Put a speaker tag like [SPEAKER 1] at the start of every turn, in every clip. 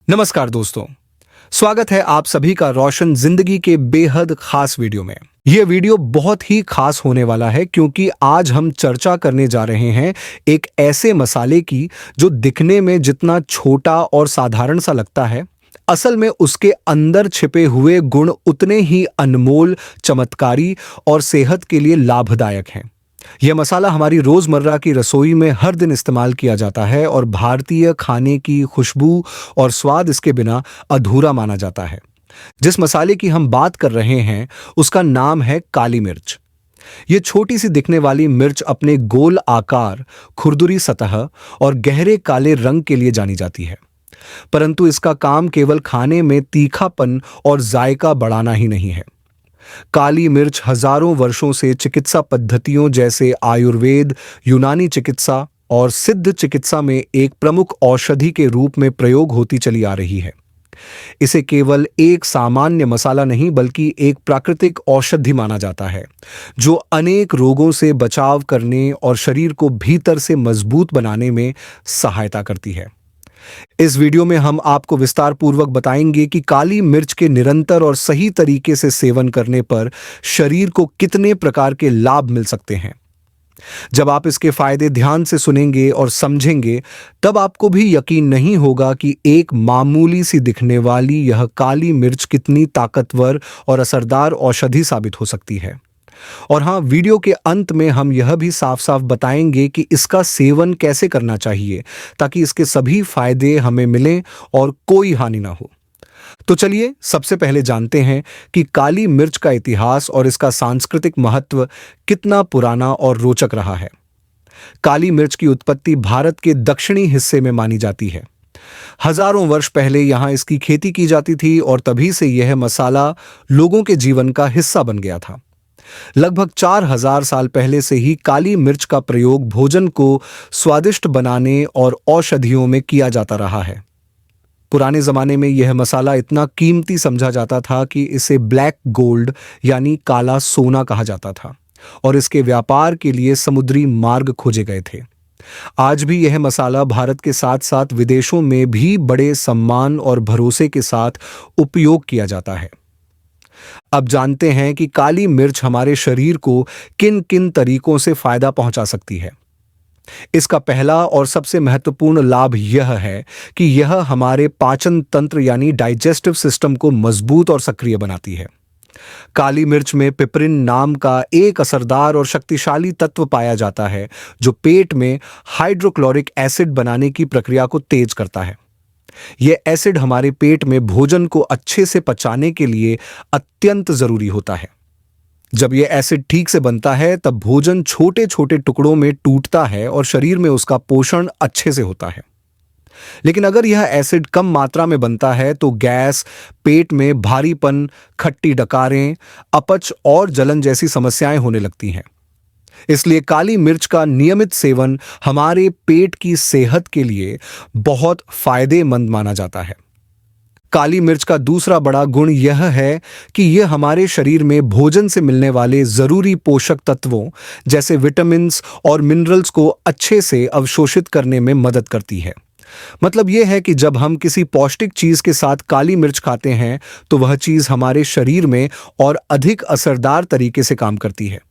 [SPEAKER 1] नमस्कार दोस्तों, स्वागत है आप सभी का रोशन जिंदगी के बेहद खास वीडियो में। यह वीडियो बहुत ही खास होने वाला है क्योंकि आज हम चर्चा करने जा रहे हैं एक ऐसे मसाले की जो दिखने में जितना छोटा और साधारण सा लगता है, असल में उसके अंदर छिपे हुए गुण उतने ही अनमोल, चमत्कारी और सेहत के लिए लाभदायक हैं। यह मसाला हमारी रोजमर्रा की रसोई में हर दिन इस्तेमाल किया जाता है और भारतीय खाने की खुशबू और स्वाद इसके बिना अधूरा माना जाता है। जिस मसाले की हम बात कर रहे हैं उसका नाम है काली मिर्च। ये छोटी सी दिखने वाली मिर्च अपने गोल आकार, खुरदुरी सतह और गहरे काले रंग के लिए जानी जाती है। परंतु इसका काम केवल खाने में तीखापन और जायका बढ़ाना ही नहीं है। काली मिर्च हजारों वर्षों से चिकित्सा पद्धतियों जैसे आयुर्वेद, यूनानी चिकित्सा और सिद्ध चिकित्सा में एक प्रमुख औषधि के रूप में प्रयोग होती चली आ रही है। इसे केवल एक सामान्य मसाला नहीं बल्कि एक प्राकृतिक औषधि माना जाता है, जो अनेक रोगों से बचाव करने और शरीर को भीतर से मजबूत बनाने में सहायता करती है। इस वीडियो में हम आपको विस्तार पूर्वक बताएंगे कि काली मिर्च के निरंतर और सही तरीके से सेवन करने पर शरीर को कितने प्रकार के लाभ मिल सकते हैं। जब आप इसके फायदे ध्यान से सुनेंगे और समझेंगे, तब आपको भी यकीन नहीं होगा कि एक मामूली सी दिखने वाली यह काली मिर्च कितनी ताकतवर और असरदार औषधि साबित हो सकती है। और हाँ, वीडियो के अंत में हम यह भी साफ साफ बताएंगे कि इसका सेवन कैसे करना चाहिए ताकि इसके सभी फायदे हमें मिलें और कोई हानि ना हो। तो चलिए सबसे पहले जानते हैं कि काली मिर्च का इतिहास और इसका सांस्कृतिक महत्व कितना पुराना और रोचक रहा है। काली मिर्च की उत्पत्ति भारत के दक्षिणी हिस्से में मानी जाती है। हजारों वर्ष पहले यहां इसकी खेती की जाती थी और तभी से यह मसाला लोगों के जीवन का हिस्सा बन गया था। लगभग 4000 साल पहले से ही काली मिर्च का प्रयोग भोजन को स्वादिष्ट बनाने और औषधियों में किया जाता रहा है। पुराने जमाने में यह मसाला इतना कीमती समझा जाता था कि इसे ब्लैक गोल्ड यानी काला सोना कहा जाता था और इसके व्यापार के लिए समुद्री मार्ग खोजे गए थे। आज भी यह मसाला भारत के साथ साथ विदेशों में भी बड़े सम्मान और भरोसे के साथ उपयोग किया जाता है। अब जानते हैं कि काली मिर्च हमारे शरीर को किन किन तरीकों से फायदा पहुंचा सकती है। इसका पहला और सबसे महत्वपूर्ण लाभ यह है कि यह हमारे पाचन तंत्र यानी डाइजेस्टिव सिस्टम को मजबूत और सक्रिय बनाती है। काली मिर्च में पिपरिन नाम का एक असरदार और शक्तिशाली तत्व पाया जाता है, जो पेट में हाइड्रोक्लोरिक एसिड बनाने की प्रक्रिया को तेज करता है। यह एसिड हमारे पेट में भोजन को अच्छे से पचाने के लिए अत्यंत जरूरी होता है। जब यह एसिड ठीक से बनता है तब भोजन छोटे छोटे टुकड़ों में टूटता है और शरीर में उसका पोषण अच्छे से होता है। लेकिन अगर यह एसिड कम मात्रा में बनता है तो गैस, पेट में भारीपन, खट्टी डकारें, अपच और जलन जैसी समस्याएं होने लगती हैं। इसलिए काली मिर्च का नियमित सेवन हमारे पेट की सेहत के लिए बहुत फायदेमंद माना जाता है। काली मिर्च का दूसरा बड़ा गुण यह है कि यह हमारे शरीर में भोजन से मिलने वाले जरूरी पोषक तत्वों जैसे विटामिन्स और मिनरल्स को अच्छे से अवशोषित करने में मदद करती है। मतलब यह है कि जब हम किसी पौष्टिक चीज के साथ काली मिर्च खाते हैं तो वह चीज हमारे शरीर में और अधिक असरदार तरीके से काम करती है।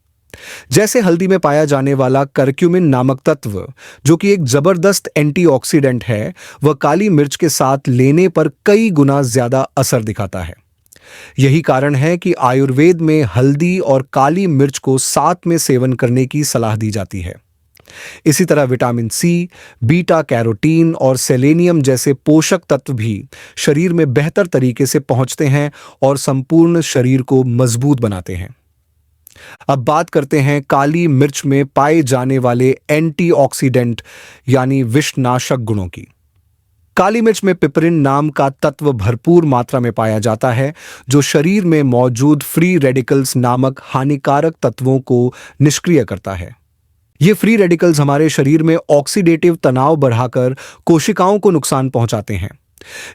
[SPEAKER 1] जैसे हल्दी में पाया जाने वाला करक्यूमिन नामक तत्व, जो कि एक जबरदस्त एंटीऑक्सीडेंट है, वह काली मिर्च के साथ लेने पर कई गुना ज्यादा असर दिखाता है। यही कारण है कि आयुर्वेद में हल्दी और काली मिर्च को साथ में सेवन करने की सलाह दी जाती है। इसी तरह विटामिन सी, बीटा कैरोटीन और सेलेनियम जैसे पोषक तत्व भी शरीर में बेहतर तरीके से पहुंचते हैं और संपूर्ण शरीर को मजबूत बनाते हैं। अब बात करते हैं काली मिर्च में पाए जाने वाले एंटीऑक्सीडेंट यानी विषनाशक गुणों की। काली मिर्च में पिपरिन नाम का तत्व भरपूर मात्रा में पाया जाता है, जो शरीर में मौजूद फ्री रेडिकल्स नामक हानिकारक तत्वों को निष्क्रिय करता है। ये फ्री रेडिकल्स हमारे शरीर में ऑक्सीडेटिव तनाव बढ़ाकर कोशिकाओं को नुकसान पहुंचाते हैं,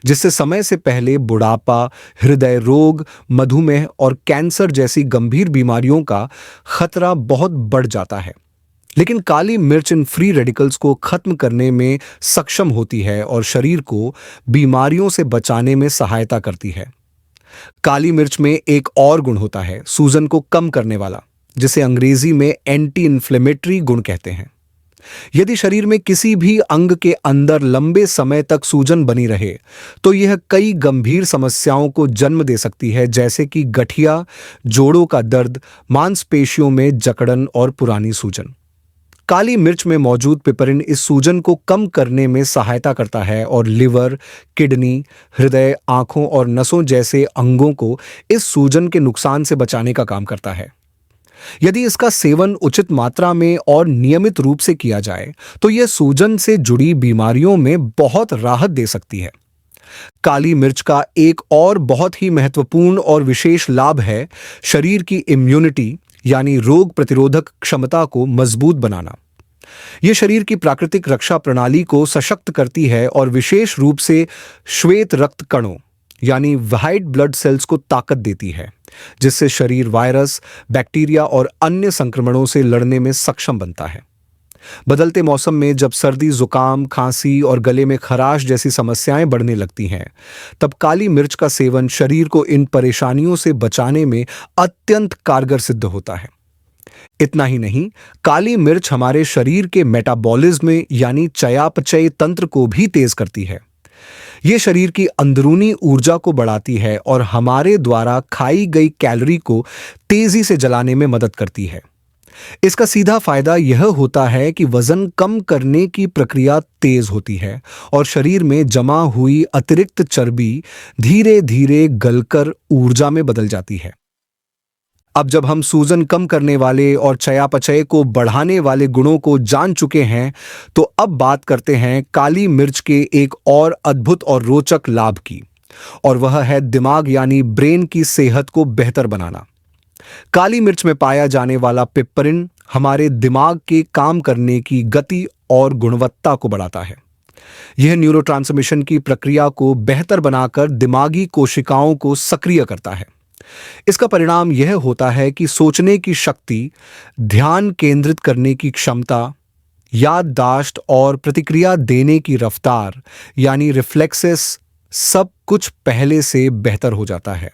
[SPEAKER 1] जिससे समय से पहले बुढ़ापा, हृदय रोग, मधुमेह और कैंसर जैसी गंभीर बीमारियों का खतरा बहुत बढ़ जाता है। लेकिन काली मिर्च इन फ्री रेडिकल्स को खत्म करने में सक्षम होती है और शरीर को बीमारियों से बचाने में सहायता करती है। काली मिर्च में एक और गुण होता है सूजन को कम करने वाला, जिसे अंग्रेजी में एंटी इन्फ्लेमेटरी गुण कहते हैं। यदि शरीर में किसी भी अंग के अंदर लंबे समय तक सूजन बनी रहे तो यह कई गंभीर समस्याओं को जन्म दे सकती है, जैसे कि गठिया, जोड़ों का दर्द, मांसपेशियों में जकड़न और पुरानी सूजन। काली मिर्च में मौजूद पिपरिन इस सूजन को कम करने में सहायता करता है और लिवर, किडनी, हृदय, आंखों और नसों जैसे अंगों को इस सूजन के नुकसान से बचाने का काम करता है। यदि इसका सेवन उचित मात्रा में और नियमित रूप से किया जाए तो यह सूजन से जुड़ी बीमारियों में बहुत राहत दे सकती है। काली मिर्च का एक और बहुत ही महत्वपूर्ण और विशेष लाभ है शरीर की इम्यूनिटी यानी रोग प्रतिरोधक क्षमता को मजबूत बनाना। यह शरीर की प्राकृतिक रक्षा प्रणाली को सशक्त करती है और विशेष रूप से श्वेत रक्त कणों यानी व्हाइट ब्लड सेल्स को ताकत देती है, जिससे शरीर वायरस, बैक्टीरिया और अन्य संक्रमणों से लड़ने में सक्षम बनता है। बदलते मौसम में जब सर्दी, जुकाम, खांसी और गले में खराश जैसी समस्याएं बढ़ने लगती हैं, तब काली मिर्च का सेवन शरीर को इन परेशानियों से बचाने में अत्यंत कारगर सिद्ध होता है। इतना ही नहीं, काली मिर्च हमारे शरीर के मेटाबॉलिज्म यानी चयापचय तंत्र को भी तेज करती है। यह शरीर की अंदरूनी ऊर्जा को बढ़ाती है और हमारे द्वारा खाई गई कैलोरी को तेजी से जलाने में मदद करती है। इसका सीधा फायदा यह होता है कि वजन कम करने की प्रक्रिया तेज होती है और शरीर में जमा हुई अतिरिक्त चर्बी धीरे धीरे गलकर ऊर्जा में बदल जाती है। अब जब हम सूजन कम करने वाले और चयापचय को बढ़ाने वाले गुणों को जान चुके हैं, तो अब बात करते हैं काली मिर्च के एक और अद्भुत और रोचक लाभ की, और वह है दिमाग यानी ब्रेन की सेहत को बेहतर बनाना। काली मिर्च में पाया जाने वाला पिपरिन हमारे दिमाग के काम करने की गति और गुणवत्ता को बढ़ाता है। यह न्यूरोट्रांसमिशन की प्रक्रिया को बेहतर बनाकर दिमागी कोशिकाओं को सक्रिय करता है। इसका परिणाम यह होता है कि सोचने की शक्ति, ध्यान केंद्रित करने की क्षमता, याददाश्त और प्रतिक्रिया देने की रफ्तार यानी रिफ्लेक्सेस सब कुछ पहले से बेहतर हो जाता है।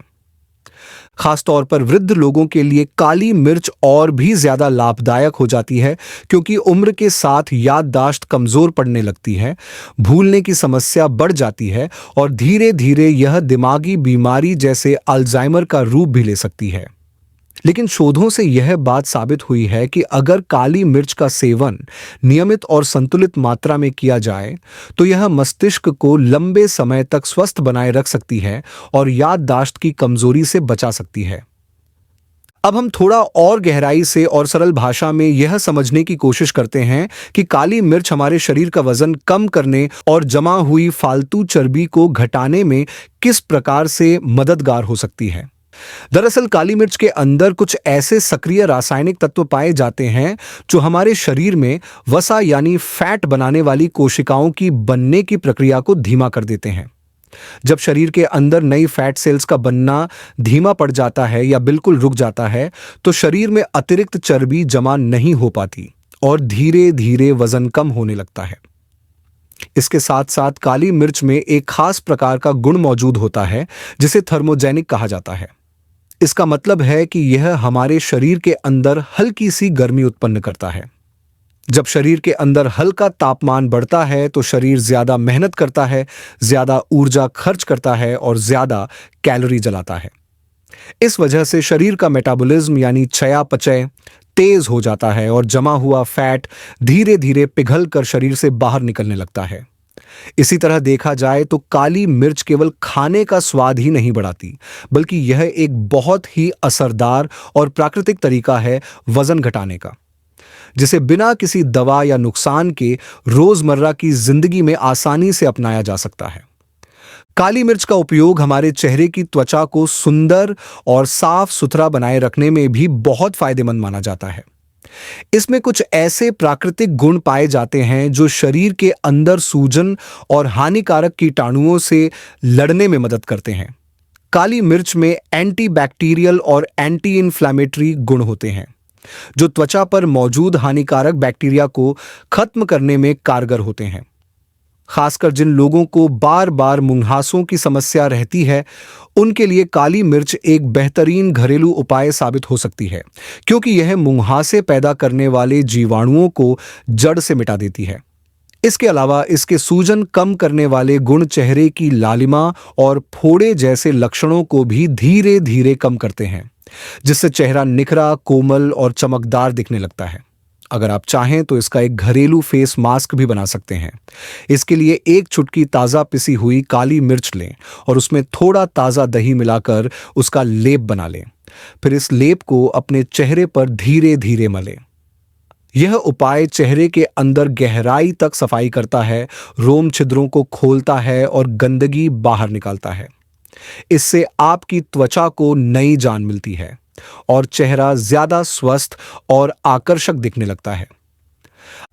[SPEAKER 1] खासतौर पर वृद्ध लोगों के लिए काली मिर्च और भी ज्यादा लाभदायक हो जाती है, क्योंकि उम्र के साथ याददाश्त कमजोर पड़ने लगती है, भूलने की समस्या बढ़ जाती है और धीरे धीरे यह दिमागी बीमारी जैसे अल्जाइमर का रूप भी ले सकती है। लेकिन शोधों से यह बात साबित हुई है कि अगर काली मिर्च का सेवन नियमित और संतुलित मात्रा में किया जाए तो यह मस्तिष्क को लंबे समय तक स्वस्थ बनाए रख सकती है और याददाश्त की कमजोरी से बचा सकती है। अब हम थोड़ा और गहराई से और सरल भाषा में यह समझने की कोशिश करते हैं कि काली मिर्च हमारे शरीर का वजन कम करने और जमा हुई फालतू चर्बी को घटाने में किस प्रकार से मददगार हो सकती है। दरअसल काली मिर्च के अंदर कुछ ऐसे सक्रिय रासायनिक तत्व पाए जाते हैं जो हमारे शरीर में वसा यानी फैट बनाने वाली कोशिकाओं की बनने की प्रक्रिया को धीमा कर देते हैं। जब शरीर के अंदर नई फैट सेल्स का बनना धीमा पड़ जाता है या बिल्कुल रुक जाता है, तो शरीर में अतिरिक्त चर्बी जमा नहीं हो पाती और धीरे धीरे वजन कम होने लगता है। इसके साथ साथ काली मिर्च में एक खास प्रकार का गुण मौजूद होता है जिसे थर्मोजेनिक कहा जाता है। इसका मतलब है कि यह हमारे शरीर के अंदर हल्की सी गर्मी उत्पन्न करता है। जब शरीर के अंदर हल्का तापमान बढ़ता है तो शरीर ज्यादा मेहनत करता है, ज्यादा ऊर्जा खर्च करता है और ज्यादा कैलोरी जलाता है। इस वजह से शरीर का मेटाबॉलिज्म यानी चयापचय तेज हो जाता है और जमा हुआ फैट धीरे धीरे पिघल कर शरीर से बाहर निकलने लगता है। इसी तरह देखा जाए तो काली मिर्च केवल खाने का स्वाद ही नहीं बढ़ाती, बल्कि यह एक बहुत ही असरदार और प्राकृतिक तरीका है वजन घटाने का, जिसे बिना किसी दवा या नुकसान के रोजमर्रा की जिंदगी में आसानी से अपनाया जा सकता है। काली मिर्च का उपयोग हमारे चेहरे की त्वचा को सुंदर और साफ सुथरा बनाए रखने में भी बहुत फायदेमंद माना जाता है। इसमें कुछ ऐसे प्राकृतिक गुण पाए जाते हैं जो शरीर के अंदर सूजन और हानिकारक कीटाणुओं से लड़ने में मदद करते हैं। काली मिर्च में एंटी बैक्टीरियल और एंटी इन्फ्लेमेटरी गुण होते हैं। जो त्वचा पर मौजूद हानिकारक बैक्टीरिया को खत्म करने में कारगर होते हैं। खासकर जिन लोगों को बार बार मुंहासों की समस्या रहती है, उनके लिए काली मिर्च एक बेहतरीन घरेलू उपाय साबित हो सकती है, क्योंकि यह मुंहासे पैदा करने वाले जीवाणुओं को जड़ से मिटा देती है। इसके अलावा इसके सूजन कम करने वाले गुण चेहरे की लालिमा और फोड़े जैसे लक्षणों को भी धीरे धीरे कम करते हैं, जिससे चेहरा निखरा, कोमल और चमकदार दिखने लगता है। अगर आप चाहें तो इसका एक घरेलू फेस मास्क भी बना सकते हैं। इसके लिए एक चुटकी ताज़ा पिसी हुई काली मिर्च लें और उसमें थोड़ा ताज़ा दही मिलाकर उसका लेप बना लें। फिर इस लेप को अपने चेहरे पर धीरे धीरे मलें। यह उपाय चेहरे के अंदर गहराई तक सफाई करता है, रोम छिद्रों को खोलता है और गंदगी बाहर निकालता है। इससे आपकी त्वचा को नई जान मिलती है और चेहरा ज्यादा स्वस्थ और आकर्षक दिखने लगता है।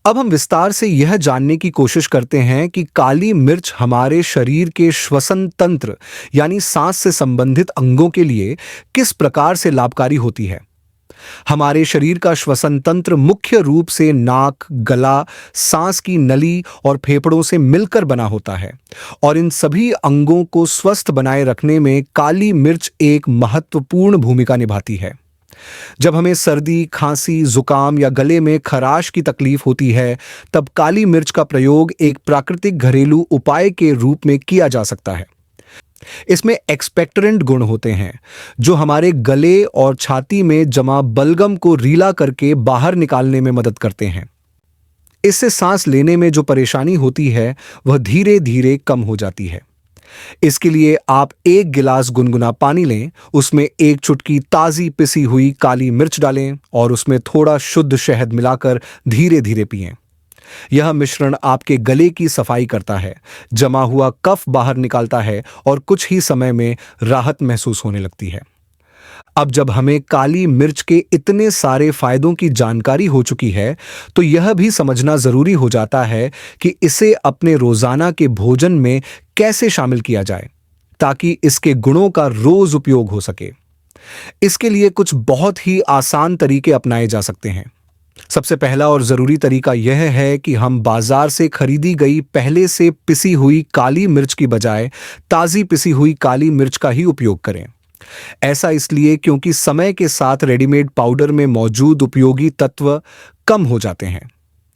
[SPEAKER 1] अब हम विस्तार से यह जानने की कोशिश करते हैं कि काली मिर्च हमारे शरीर के श्वसन तंत्र यानी सांस से संबंधित अंगों के लिए किस प्रकार से लाभकारी होती है। हमारे शरीर का श्वसन तंत्र मुख्य रूप से नाक, गला, सांस की नली और फेफड़ों से मिलकर बना होता है और इन सभी अंगों को स्वस्थ बनाए रखने में काली मिर्च एक महत्वपूर्ण भूमिका निभाती है। जब हमें सर्दी, खांसी, जुकाम या गले में खराश की तकलीफ होती है, तब काली मिर्च का प्रयोग एक प्राकृतिक घरेलू उपाय के रूप में किया जा सकता है। इसमें एक्सपेक्टरेंट गुण होते हैं जो हमारे गले और छाती में जमा बलगम को रीला करके बाहर निकालने में मदद करते हैं। इससे सांस लेने में जो परेशानी होती है वह धीरे धीरे कम हो जाती है। इसके लिए आप 1 गिलास गुनगुना पानी लें, उसमें 1 चुटकी ताज़ी पिसी हुई काली मिर्च डालें और उसमें थोड़ा शुद्ध शहद मिलाकर धीरे धीरे पिएं। यह मिश्रण आपके गले की सफाई करता है, जमा हुआ कफ बाहर निकालता है और कुछ ही समय में राहत महसूस होने लगती है। अब जब हमें काली मिर्च के इतने सारे फायदों की जानकारी हो चुकी है, तो यह भी समझना जरूरी हो जाता है कि इसे अपने रोजाना के भोजन में कैसे शामिल किया जाए ताकि इसके गुणों का रोज उपयोग हो सके। इसके लिए कुछ बहुत ही आसान तरीके अपनाए जा सकते हैं। सबसे पहला और जरूरी तरीका यह है कि हम बाजार से खरीदी गई पहले से पिसी हुई काली मिर्च की बजाय ताजी पिसी हुई काली मिर्च का ही उपयोग करें। ऐसा इसलिए क्योंकि समय के साथ रेडीमेड पाउडर में मौजूद उपयोगी तत्व कम हो जाते हैं,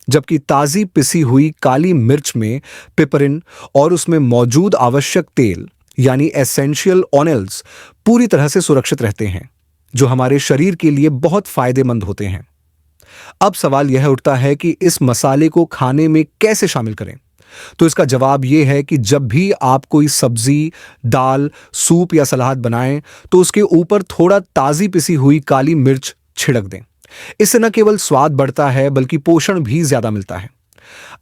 [SPEAKER 1] जबकि ताजी पिसी हुई काली मिर्च में पिपरिन और उसमें मौजूद आवश्यक तेल यानी एसेंशियल ऑयल्स पूरी तरह से सुरक्षित रहते हैं, जो हमारे शरीर के लिए बहुत फायदेमंद होते हैं। अब सवाल यह उठता है कि इस मसाले को खाने में कैसे शामिल करें। तो इसका जवाब यह है कि जब भी आप कोई सब्जी, दाल, सूप या सलाद बनाएं, तो उसके ऊपर थोड़ा ताजी पिसी हुई काली मिर्च छिड़क दें। इससे न केवल स्वाद बढ़ता है बल्कि पोषण भी ज्यादा मिलता है।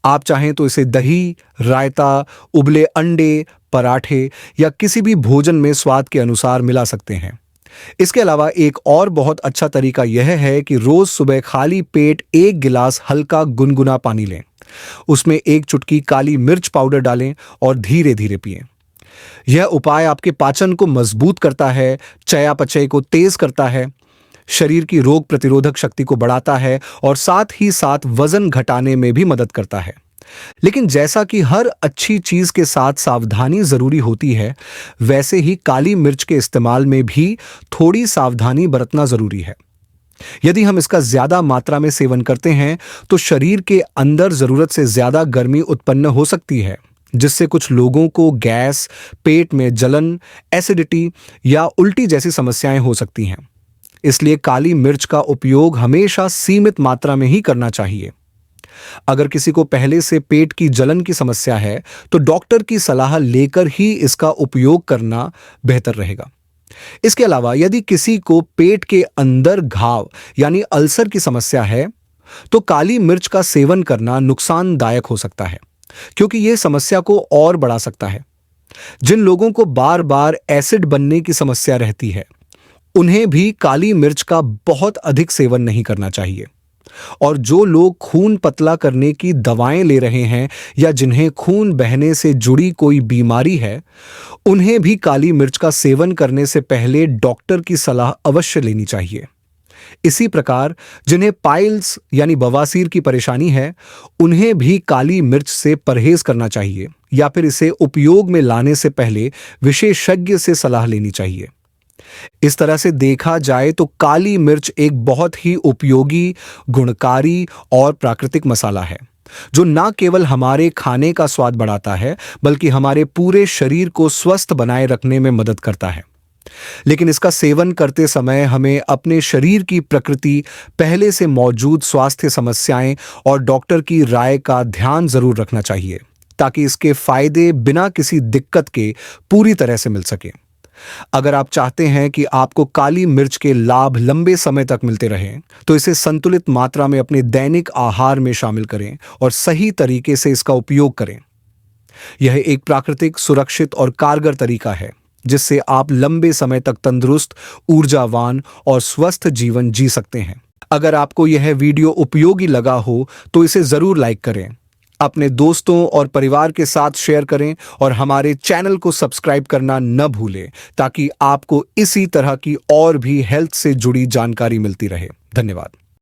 [SPEAKER 1] आप चाहें तो इसे दही, रायता, उबले अंडे, पराठे या किसी भी भोजन में स्वाद के अनुसार मिला सकते हैं। इसके अलावा एक और बहुत अच्छा तरीका यह है कि रोज सुबह खाली पेट 1 गिलास हल्का गुनगुना पानी लें, उसमें 1 चुटकी काली मिर्च पाउडर डालें और धीरे धीरे पिएं। यह उपाय आपके पाचन को मजबूत करता है, चयापचय को तेज करता है, शरीर की रोग प्रतिरोधक शक्ति को बढ़ाता है और साथ ही साथ वजन घटाने में भी मदद करता है। लेकिन जैसा कि हर अच्छी चीज के साथ सावधानी जरूरी होती है, वैसे ही काली मिर्च के इस्तेमाल में भी थोड़ी सावधानी बरतना जरूरी है। यदि हम इसका ज्यादा मात्रा में सेवन करते हैं तो शरीर के अंदर जरूरत से ज्यादा गर्मी उत्पन्न हो सकती है, जिससे कुछ लोगों को गैस, पेट में जलन, एसिडिटी या उल्टी जैसी समस्याएं हो सकती हैं। इसलिए काली मिर्च का उपयोग हमेशा सीमित मात्रा में ही करना चाहिए। अगर किसी को पहले से पेट की जलन की समस्या है, तो डॉक्टर की सलाह लेकर ही इसका उपयोग करना बेहतर रहेगा। इसके अलावा यदि किसी को पेट के अंदर घाव यानी अल्सर की समस्या है, तो काली मिर्च का सेवन करना नुकसानदायक हो सकता है, क्योंकि यह समस्या को और बढ़ा सकता है। जिन लोगों को बार बार एसिड बनने की समस्या रहती है, उन्हें भी काली मिर्च का बहुत अधिक सेवन नहीं करना चाहिए। और जो लोग खून पतला करने की दवाएं ले रहे हैं या जिन्हें खून बहने से जुड़ी कोई बीमारी है, उन्हें भी काली मिर्च का सेवन करने से पहले डॉक्टर की सलाह अवश्य लेनी चाहिए। इसी प्रकार जिन्हें पाइल्स यानी बवासीर की परेशानी है, उन्हें भी काली मिर्च से परहेज करना चाहिए या फिर इसे उपयोग में लाने से पहले विशेषज्ञ से सलाह लेनी चाहिए। इस तरह से देखा जाए तो काली मिर्च एक बहुत ही उपयोगी, गुणकारी और प्राकृतिक मसाला है, जो न केवल हमारे खाने का स्वाद बढ़ाता है, बल्कि हमारे पूरे शरीर को स्वस्थ बनाए रखने में मदद करता है। लेकिन इसका सेवन करते समय हमें अपने शरीर की प्रकृति, पहले से मौजूद स्वास्थ्य समस्याएं और डॉक्टर की राय का ध्यान जरूर रखना चाहिए, ताकि इसके फायदे बिना किसी दिक्कत के पूरी तरह से मिल सके। अगर आप चाहते हैं कि आपको काली मिर्च के लाभ लंबे समय तक मिलते रहें, तो इसे संतुलित मात्रा में अपने दैनिक आहार में शामिल करें और सही तरीके से इसका उपयोग करें। यह एक प्राकृतिक, सुरक्षित और कारगर तरीका है जिससे आप लंबे समय तक तंदुरुस्त, ऊर्जावान और स्वस्थ जीवन जी सकते हैं। अगर आपको यह वीडियो उपयोगी लगा हो तो इसे जरूर लाइक करें, अपने दोस्तों और परिवार के साथ शेयर करें और हमारे चैनल को सब्सक्राइब करना न भूलें, ताकि आपको इसी तरह की और भी हेल्थ से जुड़ी जानकारी मिलती रहे। धन्यवाद।